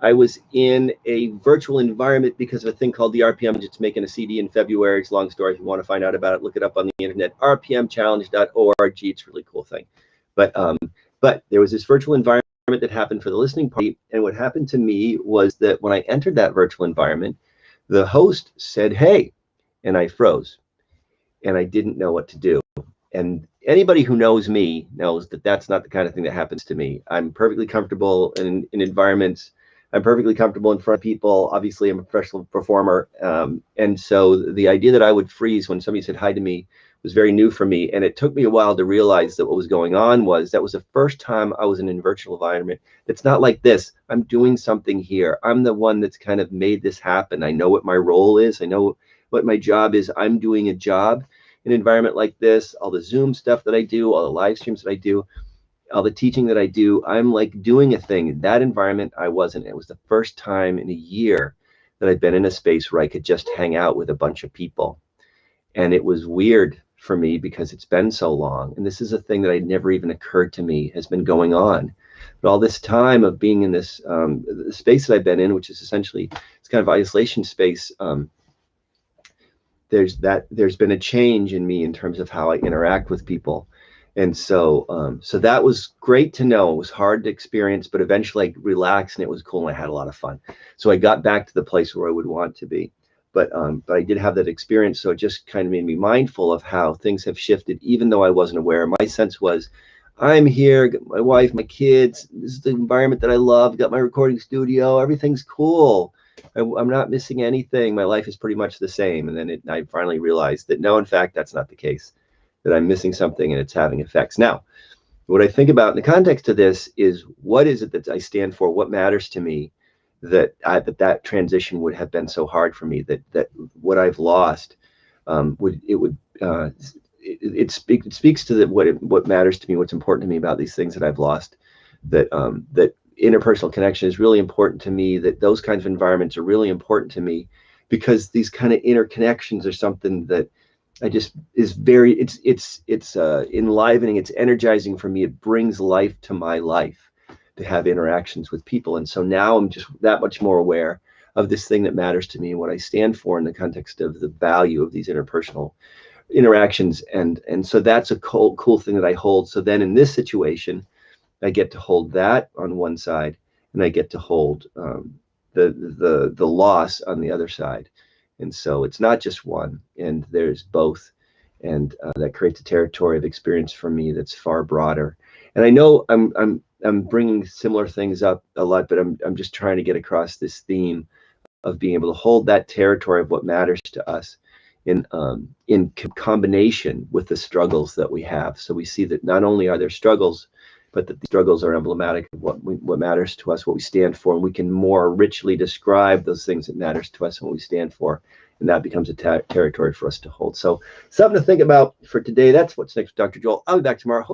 I was in a virtual environment because of a thing called the RPM. Just making a CD in February. It's a long story. If you want to find out about it, look it up on the internet. rpmchallenge.org. It's a really cool thing. But there was this virtual environment that happened for the listening party, and what happened to me was that when I entered that virtual environment, the host said, "Hey," and I froze, and I didn't know what to do. And anybody who knows me knows that that's not the kind of thing that happens to me. I'm perfectly comfortable in environments. I'm perfectly comfortable in front of people. Obviously, I'm a professional performer. And so the idea that I would freeze when somebody said hi to me was very new for me. And it took me a while to realize that what was going on was that was the first time I was in a virtual environment. It's not like this. I'm doing something here. I'm the one that's kind of made this happen. I know what my role is. I know what my job is. I'm doing a job in an environment like this. All the Zoom stuff that I do, all the live streams that I do, all the teaching that I do, I'm like doing a thing. In that environment, I wasn't. It was the first time in a year that I'd been in a space where I could just hang out with a bunch of people. And it was weird for me because it's been so long. And this is a thing that had never even occurred to me has been going on. But all this time of being in this space that I've been in, which is essentially, it's kind of isolation space, there's been a change in me in terms of how I interact with people. And so so that was great to know. It was hard to experience, but eventually I relaxed and it was cool and I had a lot of fun. So I got back to the place where I would want to be. But I did have that experience, so it just kind of made me mindful of how things have shifted, even though I wasn't aware. My sense was, I'm here, got my wife, my kids, this is the environment that I love, got my recording studio, everything's cool. I'm not missing anything. My life is pretty much the same. And then I finally realized that no, in fact, that's not the case, that I'm missing something and it's having effects. Now, what I think about in the context of this is, what is it that I stand for? What matters to me that transition would have been so hard for me, that what I've lost it speaks to what matters to me, what's important to me about these things that I've lost, that interpersonal connection is really important to me, that those kinds of environments are really important to me, because these kind of interconnections are something that I just is very, it's enlivening, it's energizing for me. It brings life to my life to have interactions with people. And so now I'm just that much more aware of this thing that matters to me and what I stand for in the context of the value of these interpersonal interactions. And so that's a cool thing that I hold. So then in this situation, I get to hold that on one side, and I get to hold the loss on the other side. And so it's not just one, and there's both, and that creates a territory of experience for me that's far broader. And I know I'm bringing similar things up a lot, but I'm just trying to get across this theme of being able to hold that territory of what matters to us in combination with the struggles that we have. So we see that not only are there struggles, but that the struggles are emblematic of what matters to us, what we stand for, and we can more richly describe those things that matters to us and what we stand for, and that becomes a territory for us to hold. So something to think about for today. That's what's next with Dr. Joel. I'll be back tomorrow.